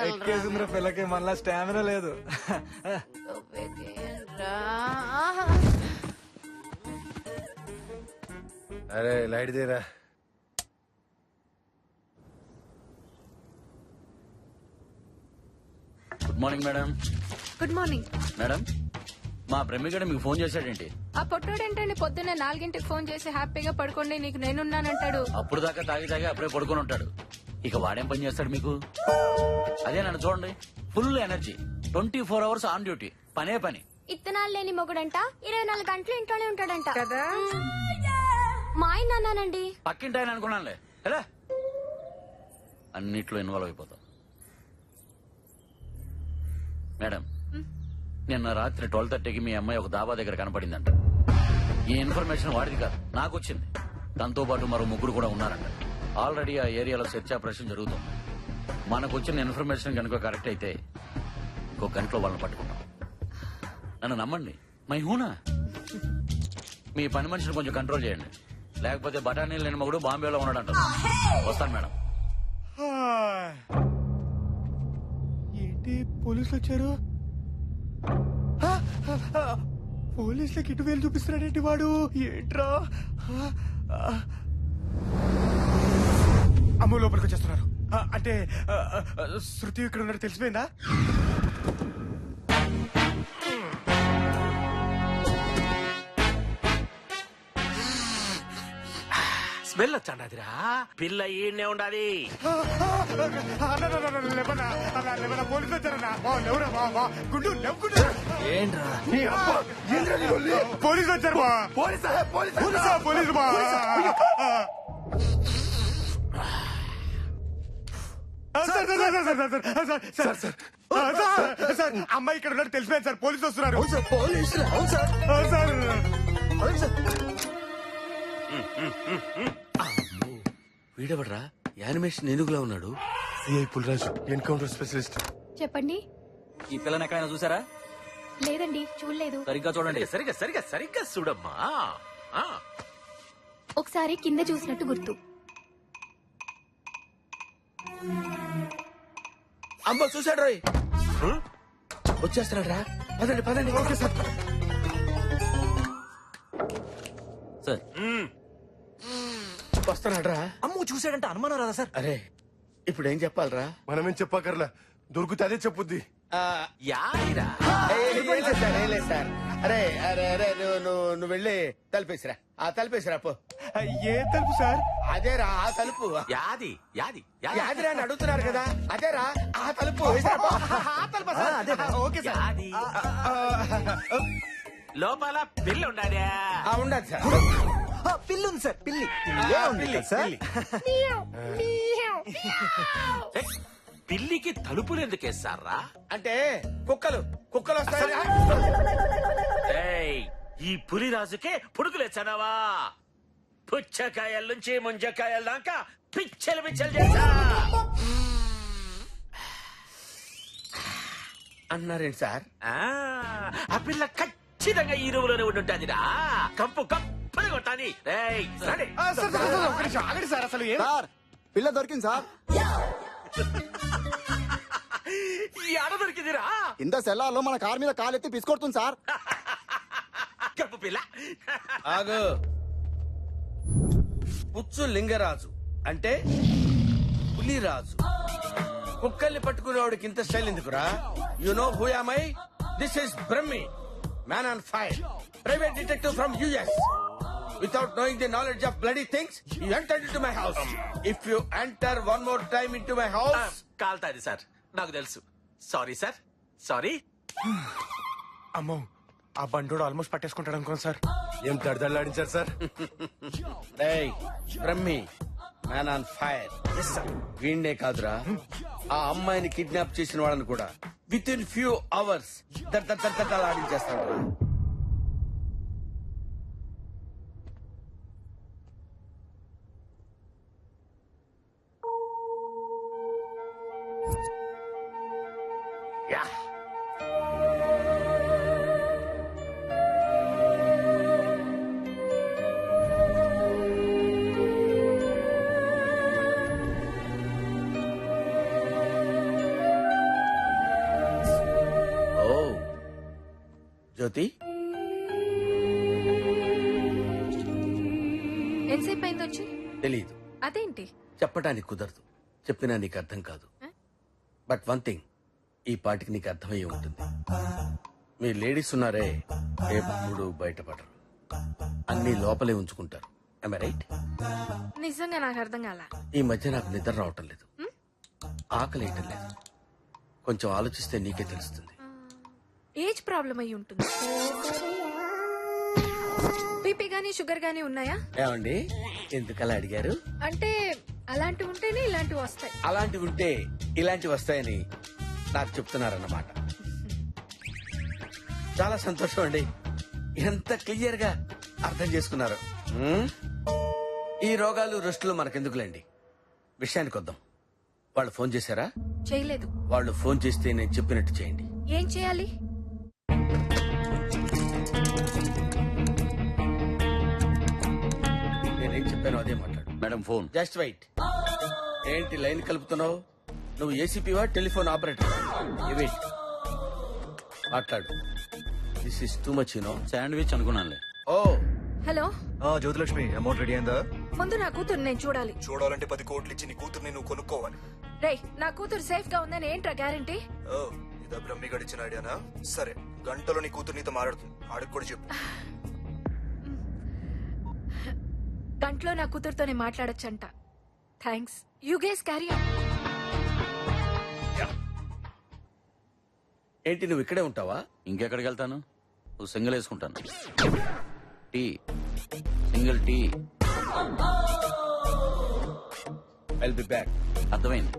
ఎక్కేసిందిరా పిల్లకి మళ్ళా స్టామినా లేదు. అరే లైట్ తీరా. Good morning madam. Good morning madam మా బ్రహ్మిగడ మీకు ఫోన్ చేశాడేంటి? ఆ పొట్టోడేంటండి పొద్దున్నే 4 ఫోన్ చేసి హ్యాపీగా పడుకోండి నీకు నేనున్నానంటాడు. అప్పుడు దాకా తాగి అప్పుడే పడుకొని ఉంటాడు. ఇక వాడేం పని చేస్తాడు మీకు? అదే నన్ను చూడండి, full energy, 24 hours on duty, పనే పని. ఇత్తనాలు లేని మొగుడంట 24 గంటలు ఇంట్లోనే ఉంటాడంట కదా మా ఆయన అన్నానండి. పక్కింటి ఆయన అనుకున్నానులే. ఎలా అన్నిట్లో ఇన్వాల్వ్ అయిపోతాం. మేడం నిన్న రాత్రి 12:30కి మీ అమ్మాయి ఒక దాబా దగ్గర కనపడిందంట. ఈ ఇన్ఫర్మేషన్ వాడిది కాదు, నాకు వచ్చింది. దాంతో పాటు మరో 3 కూడా ఉన్నారంట. ఆల్రెడీ ఆ ఏరియాలో సెర్చ్ ఆపరేషన్ జరుగుతుంది. మనకు వచ్చిన ఇన్ఫర్మేషన్ కనుక కరెక్ట్ అయితే ఇంకో గంటలో వాళ్ళని పట్టుకుంటాం. నన్ను నమ్మండి, మై హూనా. మీ పని మనిషిని కొంచెం కంట్రోల్ చేయండి, లేకపోతే బఠానీలు లేని మగుడు బాంబేలో ఉన్నాడంట. వస్తాను మేడం. ఏంటి పోలీసులు వచ్చారు? పోలీసులకి ఇటు వేలు చూపిస్తున్నాడేంటి వాడు? ఏంట్రా? అమ్మో లోపలికి వచ్చేస్తున్నారు. అంటే శృతి ఇక్కడ ఉన్నట్టు తెలిసిపోయిందా? స్మెల్ వచ్చాడిరా. పిల్ల ఈయనే ఉండాలి. పోలీసులు వచ్చారన్నా. పోలీసులు వచ్చారు. పోలీసు అమ్మాయి ఇక్కడ ఉన్నట్టు తెలిసిపోయింది సార్. పోలీసులు వస్తున్నారు. వీడెవడ్రా యానిమేషన్ ఏనుగులా ఉన్నాడు? CI Pulraju, encounter specialist. చెప్పండి. ఈ పిల్లని ఎక్కడైనా చూసారా? లేదండి చూడలేదు. సరిగ్గా చూడండి. సరిగ్గా చూడమ్మా. ఒకసారి కింద చూసినట్టు గుర్తు. అమ్మ చూసాడు రోయ్, వచ్చేస్తున్నాడు రా. పదండి పదండి. Okay sir. సార్ వస్తున్నాడు రా. అమ్ము చూసాడంటే అనుమానం రాదా సార్? అరే ఇప్పుడు ఏం చెప్పాలరా? మనమేం చెప్పకర్లా, దొరికితే అదే చెప్పుద్ది. యాదిరా సార్. అరే అరే అరే నువ్వు వెళ్ళి తలుపేసిరా. ఆ తలుపేసిరా పో. ఏ తలుపు సార్? అదేరా ఆ తలుపు. యాది యాది యాదిరా అని అడుగుతున్నారు కదా, అదేరా ఆ తలుపు. ఆ తలుపా సార్? Okay sir. యాది లోపల పిల్ల ఉండాలి. ఉండదు సార్. పిల్లి ఉంది సార్. పిల్లి సార్. పిల్లికి తలుపులు ఎందుకు వేస్తారా? అంటే కుక్కలు వస్తాయి. ఏయ్, ఈ పులిరాజుకే పుడుకులేచ్చానావా? పుచ్చకాయల నుంచి ముంజకాయల దాకా పిచ్చలు చేశా. అన్నారేంటి సార్? ఆ పిల్ల ఖచ్చితంగా ఈ రూములోనే ఉండుంటాదిరా. కంపు కప్పని కొట్టాని. ఏయ్, రండి. ఆగండి సార్. అసలు ఏం పిల్ల దొరికింది సార్. ఈ ఆడ దొరికిందిరా. ఇంత సెల్లార్లో మన కార్ మీద కాలెత్తి పిసుకొడుతుంది సార్. కప్పు పిల్ల. ఆగు. పుచ్చు లింగరాజు అంటే పులిరాజు. కుక్కల్ని పట్టుకునేవాడికి ఇంత స్టైల్ ఎందుకురా? You know who am I? This is Brahmi, man on fire, private detective from US. Without knowing the knowledge of bloody things, you entered into my house. If you enter one more time into my house, కాల్తాది sir, నాకు తెలుసు. Sorry sir, sorry. అమ్మో, ఆ బండోడు almost పట్టేసుకుంటాడు అనుకోండి sir. ఏం తడదలాడించారు sir? hey, Brahmi, man on fire. వీణ్ణే కాదురా, ఆ అమ్మాయిని కిడ్నాప్ చేసిన వాళ్ళని కూడా విత్ ఇన్ ఫ్యూ అవర్స్ ఆడించేస్తాడు. యా. జ్యోతి ఎంతసేపు అయింది వచ్చి? తెలీదు, అదేంటి? చెప్పడానికి కుదరదు, చెప్పినా నీకు అర్థం కాదు. బట్ వన్ థింగ్, ఈ పాటికి నీకు అర్థమయ్యే ఉంటుంది. మీ లేడీస్ ఉన్నారే, ఎప్పుడు బయటపడరు, అన్ని లోపలే ఉంచుకుంటారు. Am I right? నిజంగా నాకు అర్థం కాల. ఈ మధ్య నాకు నిద్ర రావటం లేదు, ఆకలి వేయటం లేదు. కొంచెం ఆలోచిస్తే నీకే తెలుస్తుంది. ఏజ్ ప్రాబ్లం అయి ఉంటుంది. బీపీ గానీ షుగర్ గానీ ఉన్నాయా? ఏమండి ఎందుకలా అడిగారు? అంటే అలాంటివి ఉంటేనే ఇలాంటివి వస్తాయి. అలాంటివి ఉంటే ఇలాంటివి వస్తాయని నాకు చెప్తున్నారన్నమాట. చాలా సంతోషం అండి, ఎంత క్లియర్ గా అర్థం చేసుకున్నారు. ఈ రోగాలు రెస్టులు మనకెందుకులేండి, విషయానికి వద్దాం. వాళ్ళు ఫోన్ చేశారా? చేయలేదు. వాళ్ళు ఫోన్ చేస్తే నేను చెప్పినట్టు చేయండి. ఏం చేయాలి? నేనేం చెప్పాను అదే మాట్లాడు. Madam phone. Just wait. ఏంటి లైన్ కలుపుతున్నావు? నువ్వు ఏసీపీవా టెలిఫోన్ ఆపరేటర్? వెయిట్, మాట్లాడు. This is too much you know. Sandwich అనుకున్నానులే. Oh hello, Jyothilakshmi, amount ready అయిందా? ముందు నా కూతురు నేను చూడాలి. చూడాలంటే 10 కోట్లు ఇచ్చి నీ కూతుర్ని నువ్వు కొనుక్కోవాలి. రేయ్, నా కూతురు సేఫ్ గా ఉందని ఏంట్రా గ్యారంటీ? ఓ, ఇదా బ్రహ్మి గడిచిన ఐడియానా? సరే, గంటలో నీ కూతురు నీతో మాట్లాడుతుంది, ఆడికి కూడా చెప్పు. గంటలో నా కూతురుతోనే మాట్లాడొచ్చంట. Thanks. You guys carry on. ఏంటి నువ్వు ఇక్కడే ఉంటావా? ఇంకెక్కడికి వెళ్తాను? ఓ సింగిల్ వేసుకుంటాను. Tea, single tea. I'll be back. అర్థమైంది.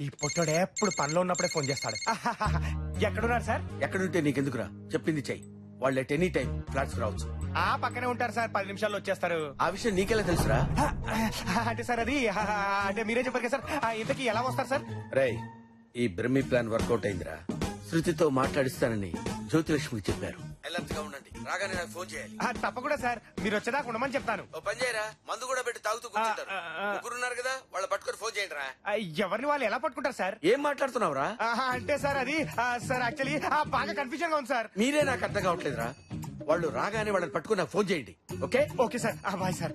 ఈ పొట్టోడు ఎప్పుడు పనిలో ఉన్నప్పుడే ఫోన్ చేస్తాడు. ఎక్కడున్నారు సార్? ఎక్కడుంటే నీకెందుకురా, చెప్పింది చెయ్యి. వాళ్ళు ఎట్ ఎనీ టైం ఫ్లాట్స్ రావచ్చు. ఆ పక్కనే ఉంటారు సార్, 10 నిమిషాల్లో వచ్చేస్తారు. ఆ విషయం నీకెలా తెలుసురా? అంటే సార్ అది అంటే మీరే చెప్పారు కదా సార్. ఇంతకీ ఎలా వస్తారు సార్? రేయ్, ఈ బ్రహ్మి ప్లాన్ వర్కౌట్ అయిందిరా. శృతితో మాట్లాడిస్తానని జ్యోతిలక్ష్మికి చెప్పారు. అలర్ట్ గా ఉండండి, రాగానే నాకు ఫోన్ చేయాలి. తప్పకుండా సార్, మీరు వచ్చేదాకా ఉండమని చెప్తాను. ఓ పని చేయరా, మందు కూడా పెట్టి తాగుతూ కూర్చుంటారు. ముగ్గురున్నారు కదా, వాళ్ళు పట్టుకొని ఫోన్ చేయండి రా. ఎవరిని వాళ్ళు ఎలా పట్టుకుంటారు సార్? ఏం మాట్లాడుతున్నావురా? అంటే సార్ అది సార్ యాక్చువల్లీ బాగా కన్ఫ్యూజన్ గా ఉంది సార్. మీరే నాకు అర్థం కావట్లేదురా. వాళ్ళు రాగానే వాళ్ళని పట్టుకుని నాకు ఫోన్ చేయండి. Okay okay sir. Bye sir.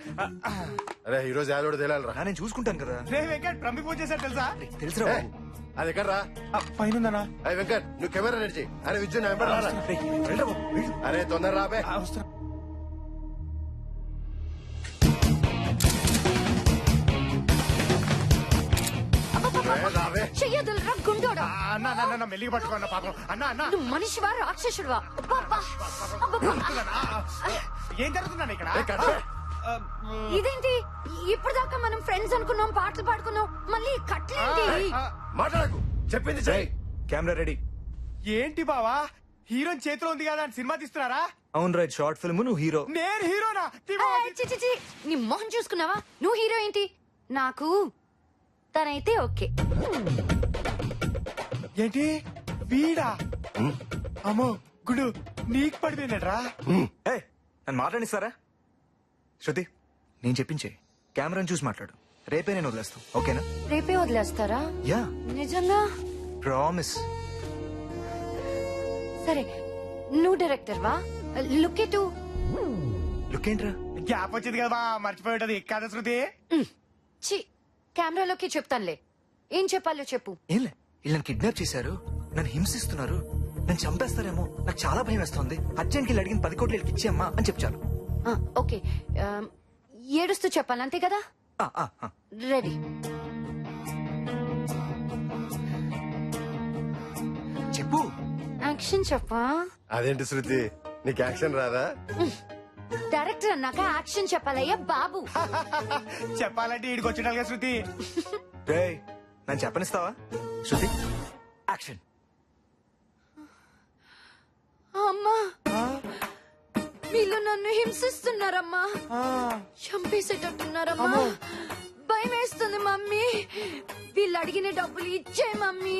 అరే ఈ రోజు యాదోడు తేలాలరా. నేను చూసుకుంటాను కదా. రే వెంకట్, బ్రహ్మి ఫోన్ చేశారు తెలుసా? తెలుసురా ఏ, అది ఎక్కడ రా? పైన ఉందన్నా. అరే వెంకట్, నువ్వు కెమెరా రెడీ చేయి. అరే విద్యుత్ నా వెంబడి రారా. అరే తొందర రాబే. రాబే. చెయ్యదులరా గుండోడా. అన్న అన్న అన్న మెల్లిగా పట్టుకోన్న పాపం. అన్న అన్న నువ్వు మనిషివా రాక్షసుడివా? అబ్బబ్బా. అబ్బబ్బా. ఏం జరుగుతుందన్న ఇక్కడ? ఏ, కట్. ఇదేంటి ఇప్పటిదాకా మనం ఫ్రెండ్స్ అనుకున్నాం, పాటలు పాడుకున్నాం, మళ్ళీ కట్లేంటి? మాట్లాడకు, చెప్పింది చెయ్యి. Camera ready. ఏంటి బావా, హీరోయిన్ చేతిలో ఉంది కదా అని సినిమా తీస్తున్నారా? అవును రైట్, షార్ట్ ఫిల్మ్, నువ్వు హీరో. నేను హీరోనా? ఏయ్, చి, చి, చి. నీ మొహం చూసుకున్నావా? నువ్వు హీరో ఏంటి? నాకు తనైతే ఓకే. ఏంటి వీడా? అమ్మో గుడు, నీకు పడిపోయినట్రా. ఏ, నన్ను మాట్లాడిస్తారా? శృతి, నేను చెప్పించే, కెమెరాని చూసి మాట్లాడు. రేపే నేను వదిలేస్తాను, ఓకేనా? రేపే వదిలేస్తారా? యా, నిజంగా? ప్రామిస్. సరే, నువ్వు డైరెక్టర్ వా? లుక్ ఎటు. లుక్ ఏంట్రా? గ్యాప్ వచ్చింది కదా, మర్చిపోయి ఉంటది కదా శృతి. చి, కెమెరాలోకి చెప్తానులే. ఏం చెప్పాలో చెప్పు. ఏంలే, వీళ్ళు నన్ను కిడ్నాప్ చేశారు, నన్ను హింసిస్తున్నారు, నన్ను చంపేస్తారేమో, నాకు చాలా భయం వేస్తుంది. అర్జెంట్కి వీళ్ళు అడిగిన 10 కోట్లు వీళ్ళకి ఇచ్చేయమ్మా అని చెప్పారు. ఓకే, ఏడుస్తూ చెప్పాలి అంతే కదా? రెడీ. చెప్పు. యాక్షన్ చెప్పా. అదేంటి శృతి, నీకు యాక్షన్ రాదా? డైరెక్టర్ అన్నాక యాక్షన్ చెప్పాలయ్యా బాబు. చెప్పాలంటే ఈడికి వచ్చిండాలిగా శృతి. రేయ్, నన్ను చెప్పనిస్తావా? శృతి, యాక్షన్. అమ్మా, వీళ్ళు నన్ను హింసిస్తున్నారమ్మా, చంపేసేటట్టున్నారమ్మా. భయం వేస్తుంది మమ్మీ. వీళ్ళు అడిగిన డబ్బులు ఇచ్చే మమ్మీ.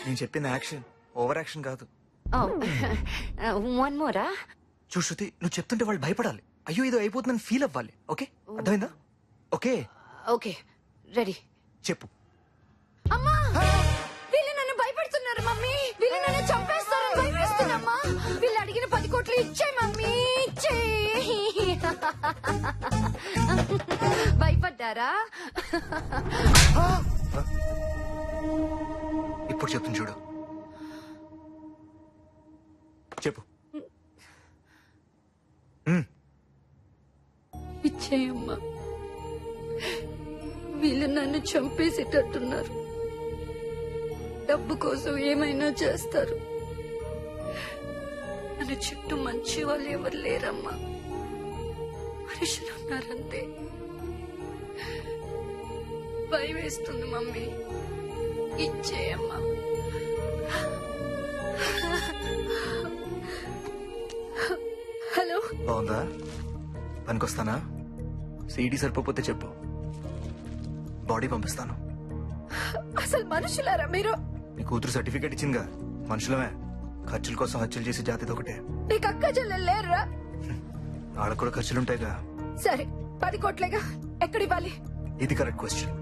నేను చెప్పింది యాక్షన్, ఓవర్ యాక్షన్ కాదు. వన్ మోరా. చూ శృతి, నువ్వు చెప్తుంటే వాళ్ళు భయపడాలి. అయ్యో ఏదో అయిపోతుందని ఫీల్ అవ్వాలి. ఓకే, అర్థమైందా? Okay okay, ready. చెప్పు. అమ్మా వీళ్ళు నన్ను భయపెడుతున్నారు మమ్మీ. వీళ్ళు నన్ను చంపేస్తారని భయపెడుతున్నామ్మా. వీళ్ళు అడిగిన 10 కోట్లు ఇచ్చే మమ్మీ, ఇచ్చే. భయపడ్డారా? ఇప్పుడు చెప్తుంది చూడు. చెప్పు. ఇచ్చేయమ్మా. వీళ్ళు నన్ను చంపేసేటట్టున్నారు. డబ్బు కోసం ఏమైనా చేస్తారు. నన్ను చుట్టూ మంచి వాళ్ళు ఎవరు లేరమ్మా. మనుషులు ఉన్నారంతే. భయం వేస్తుంది మమ్మీ. ఇచ్చేయమ్మా. హలో, బాగుందా? పనికొస్తానా? సీడీ సరిపోతే చెప్పు, బాడీ పంపిస్తాను. అసలు మనుషులారా మీరు? నీ కూతురు సర్టిఫికేట్ ఇచ్చిందిగా. మనుషులమే. ఖర్చుల కోసం హత్యలు చేసే జాతిది ఒకటే. నీకు అక్క చెల్లెలు లేరురా? వాళ్ళకు కూడా ఖర్చులుంటాయిగా. సరే 10 కోట్లేగా, ఎక్కడివ్వాలి? ఇది కరెక్ట్ క్వశ్చన్.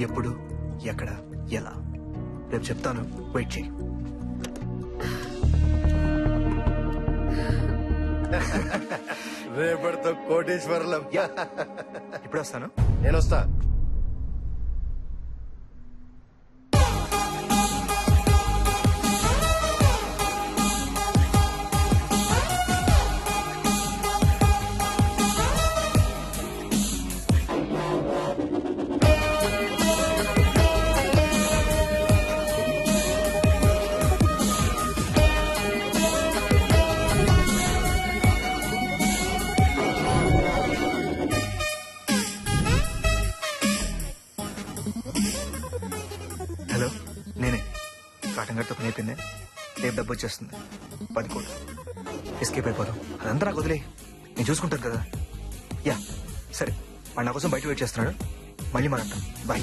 ఎప్పుడు, ఎక్కడ, ఎలా? రేపు చెప్తాను, వెయిట్ చేయి. రేపటితో కోటేశ్వరులం. ఇప్పుడు వస్తాను. నేను వస్తా. హలో, నేనే. కాటన్ గట్టు పని అయిపోయింది. రేపు డబ్బు వచ్చేస్తుంది. 10 కోట్లు. ఎస్కేప్ అయిపోదాం. అదంతా నాకు వదిలే, నేను చూసుకుంటాను కదా. యా సరే, వాడు నా కోసం బయట వెయిట్ చేస్తున్నాడు. మళ్ళీ మాట్లాడతాం. బాయ్.